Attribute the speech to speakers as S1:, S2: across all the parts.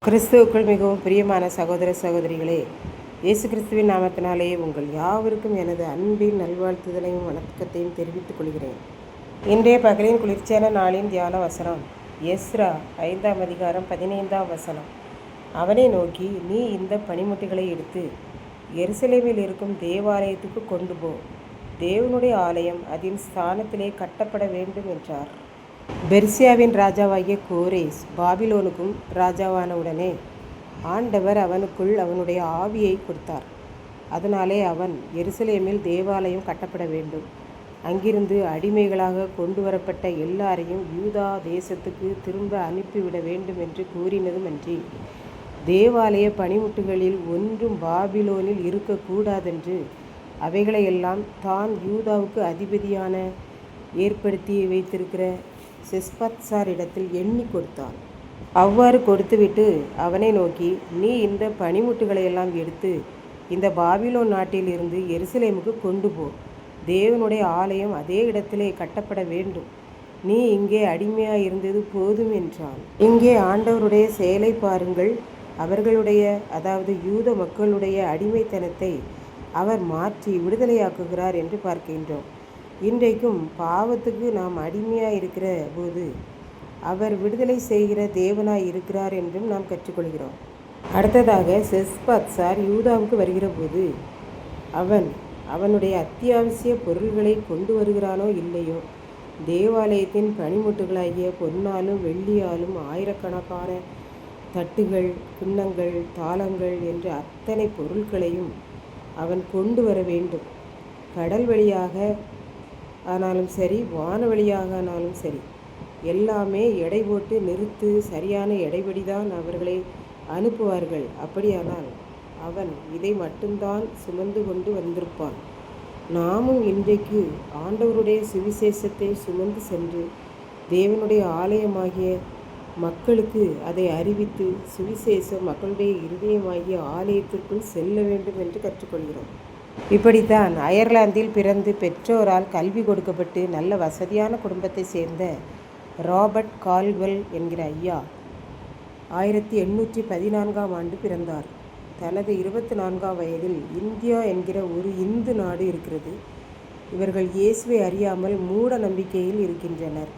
S1: கிறிஸ்துவுக்குள் மிகவும் பிரியமான சகோதர சகோதரிகளே, இயேசு கிறிஸ்துவின் நாமத்தினாலே உங்கள் யாவருக்கும் எனது அன்பின் நல்வாழ்த்துதலையும் வணக்கத்தையும் தெரிவித்துக் கொள்கிறேன். இன்றைய பகலின் குளிர்ச்சியான நாளின் தியான வசனம் எஸ்ரா 5ஆம் அதிகாரம் 15ஆம் வசனம். அவனை நோக்கி, நீ இந்த பனிமுட்டுகளை எடுத்து எருசலேமில் இருக்கும் தேவாலயத்துக்கு கொண்டு போ, தேவனுடைய ஆலயம் அதன் ஸ்தானத்திலே கட்டப்பட வேண்டும் என்றார். பெர்சியாவின் ராஜாவாகிய கோரேஸ் பாபிலோனுக்கும் ராஜாவானவுடனே ஆண்டவர் அவனுக்குள் அவனுடைய ஆவியை கொடுத்தார். அதனாலே அவன் எருசலேமில் தேவாலயம் கட்டப்பட வேண்டும், அங்கிருந்து அடிமைகளாக கொண்டு வரப்பட்ட எல்லாரையும் யூதா தேசத்துக்கு திரும்ப அனுப்பிவிட வேண்டும் என்று கூறினதுமன்றி, தேவாலய பணிமுட்டுகளில் ஒன்றும் பாபிலோனில் இருக்கக்கூடாதென்று அவைகளையெல்லாம் தான் யூதாவுக்கு அதிபதியான ஏற்படுத்தி வைத்திருக்கிற செஸ்பத்சார் இடத்தில் எண்ணி கொடுத்தான். அவ்வாறு கொடுத்துவிட்டு அவனை நோக்கி, நீ இந்த பனிமுட்டுகளையெல்லாம் எடுத்து இந்த பாபிலோன் நாட்டில் இருந்து எருசலேமுக்கு கொண்டு போ, தேவனுடைய ஆலயம் அதே இடத்திலே கட்டப்பட வேண்டும், நீ இங்கே அடிமையாக இருந்தது போதும் என்றான். இங்கே ஆண்டவருடைய செயலை பாருங்கள். அவர்களுடைய, அதாவது யூத மக்களுடைய அடிமைத்தனத்தை அவர் மாற்றி விடுதலையாக்குகிறார் என்று பார்க்கின்றோம். இன்றைக்கும் பாவத்துக்கு நாம் அடிமையாக இருக்கிற போது அவர் விடுதலை செய்கிற தேவனாய் இருக்கிறார் என்றும் நாம் கற்றுக்கொள்கிறோம். அடுத்ததாக செஸ்பத்சார் யூதாவுக்கு வருகிற போது அவனுடைய அத்தியாவசிய பொருள்களை கொண்டு வருகிறானோ இல்லையோ, தேவாலயத்தின் பனிமுட்டுகளாகிய பொன்னாலும் வெள்ளியாலும் ஆயிரக்கணக்கான தட்டுகள், கிண்ணங்கள், தாளங்கள் என்ற அத்தனை பொருட்களையும் அவன் கொண்டு வர வேண்டும். கடல் வழியாக ஆனாலும் சரி, வான வழியாக ஆனாலும் சரி, எல்லாமே எடை போட்டு நிறுத்து, சரியான எடைபடி தான் அவர்களை அனுப்புவார்கள். அப்படியானால் அவன் இதை மட்டும்தான் சுமந்து கொண்டு வந்திருப்பான். நாமும் இன்றைக்கு ஆண்டவருடைய சுவிசேஷத்தை சுமந்து சென்று தேவனுடைய ஆலயமாகிய மக்களுக்கு அதை அறிவித்து சுவிசேஷம் மக்களுடைய இருதயமாகிய ஆலயத்திற்குள் செல்ல வேண்டும் என்று கற்றுக்கொள்கிறோம். இப்படித்தான் அயர்லாந்தில் பிறந்து பெற்றோரால் கல்வி கொடுக்கப்பட்டு நல்ல வசதியான குடும்பத்தை சேர்ந்த ராபர்ட் கால்வெல் என்கிற ஐயா 1814ஆம் ஆண்டு பிறந்தார். தனது 24ஆம் வயதில் இந்தியா என்கிற ஒரு இந்து நாடு இருக்கிறது. இவர்கள் இயேசுவை அறியாமல் மூட நம்பிக்கையில் இருக்கின்றனர்.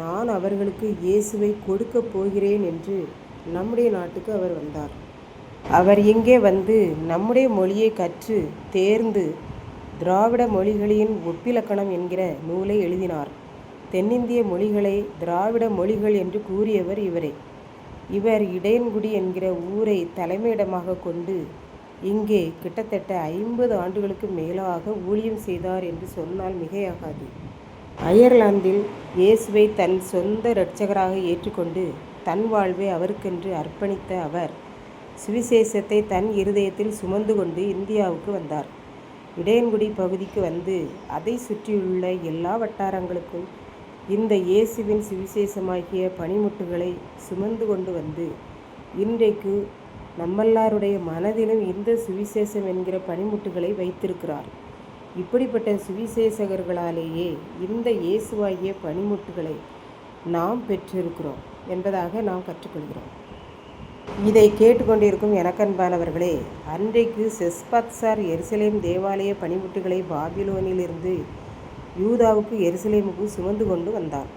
S1: நான் அவர்களுக்கு இயேசுவை கொடுக்கப் போகிறேன் என்று நம்முடைய நாட்டுக்கு அவர் வந்தார். அவர் இங்கே வந்து நம்முடைய மொழியை கற்று தேர்ந்து திராவிட மொழிகளின் ஒப்பிலக்கணம் என்கிற நூலை எழுதினார். தென்னிந்திய மொழிகளை திராவிட மொழிகள் என்று கூறியவர் இவரே. இவர் இடையன்குடி என்கிற ஊரை தலைமையிடமாக கொண்டு இங்கே கிட்டத்தட்ட 50 ஆண்டுகளுக்கு மேலாக ஊழியம் செய்தார் என்று சொன்னால் மிகையாகாது. அயர்லாந்தில் இயேசுவை தன் சொந்த இரட்சகராக ஏற்றுக்கொண்டு தன் வாழ்வை அவருக்கென்று அர்ப்பணித்த அவர் சுவிசேஷத்தை தன் இருதயத்தில் சுமந்து கொண்டு இந்தியாவுக்கு வந்தார். இடையன்குடி பகுதிக்கு வந்து அதை சுற்றியுள்ள எல்லா வட்டாரங்களுக்கும் இந்த இயேசுவின் சுவிசேஷமாகிய பனிமுட்டுகளை சுமந்து கொண்டு வந்து இன்றைக்கு நம்மெல்லாருடைய மனதிலும் இந்த சுவிசேஷம் என்கிற பனிமுட்டுகளை வைத்திருக்கிறார். இப்படிப்பட்ட சுவிசேஷகர்களாலேயே இந்த இயேசுவாகிய பனிமுட்டுகளை நாம் பெற்றிருக்கிறோம் என்பதாக நாம் கற்றுக்கொள்கிறோம். இதை கேட்டுக்கொண்டிருக்கும் எனக்கன்பானவர்களே, அன்றைக்கு செஸ்பத்சார் எருசலேம் தேவாலய பனிமுட்டுகளை பாபிலோனிலிருந்து யூதாவுக்கு எருசலேமுக்கு சுமந்து கொண்டு வந்தார்.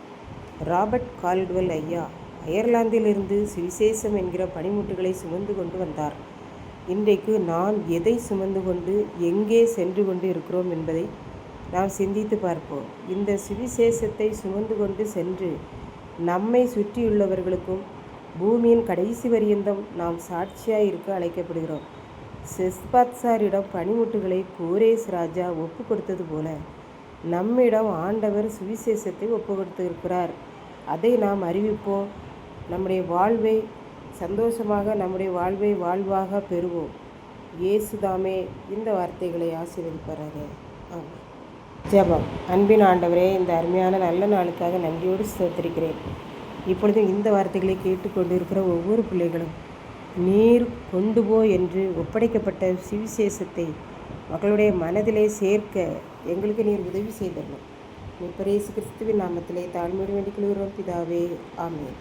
S1: ராபர்ட் கால்வெல் ஐயா அயர்லாந்திலிருந்து சுவிசேஷம் என்கிற பனிமுட்டுகளை சுமந்து கொண்டு வந்தார். இன்றைக்கு நாம் எதை சுமந்து கொண்டு எங்கே சென்று கொண்டு இருக்கிறோம் என்பதை நாம் சிந்தித்து பார்ப்போம். இந்த சுவிசேஷத்தை சுமந்து கொண்டு சென்று நம்மை சுற்றியுள்ளவர்களுக்கும் பூமியின் கடைசி வரியந்தம் நாம் சாட்சியாக இருக்க அழைக்கப்படுகிறோம். செஸ்பத்சாரிடம் பனிமுட்டுகளை கோரேஸ் ராஜா ஒப்பு கொடுத்தது போல நம்மிடம் ஆண்டவர் சுவிசேஷத்தை ஒப்பு கொடுத்திருக்கிறார். அதை நாம் அறிவிப்போம். நம்முடைய வாழ்வை சந்தோஷமாக, நம்முடைய வாழ்வை வாழ்வாக பெறுவோம். இயேசுதாமே இந்த வார்த்தைகளை ஆசீர்வதிப்பாராக. ஆமாம். ஜெபம். அன்பின் ஆண்டவரே, இந்த அருமையான நல்ல நாளுக்காக நன்றியோடு ஸ்தோத்திரிக்கிறேன். இப்பொழுது இந்த வார்த்தைகளை கேட்டுக்கொண்டிருக்கிற ஒவ்வொரு பிள்ளைகளும் நீர் கொண்டு போ என்று ஒப்படைக்கப்பட்ட சுவிசேஷத்தை மக்களுடைய மனதிலே சேர்க்க எங்களுக்கு நீர் உதவி செய்தரணும். இயேசு கிறிஸ்துவின் நாமத்திலே தாழ்மையோடு வேண்டிக் கொள்கிறோம் பிதாவே. ஆமென்.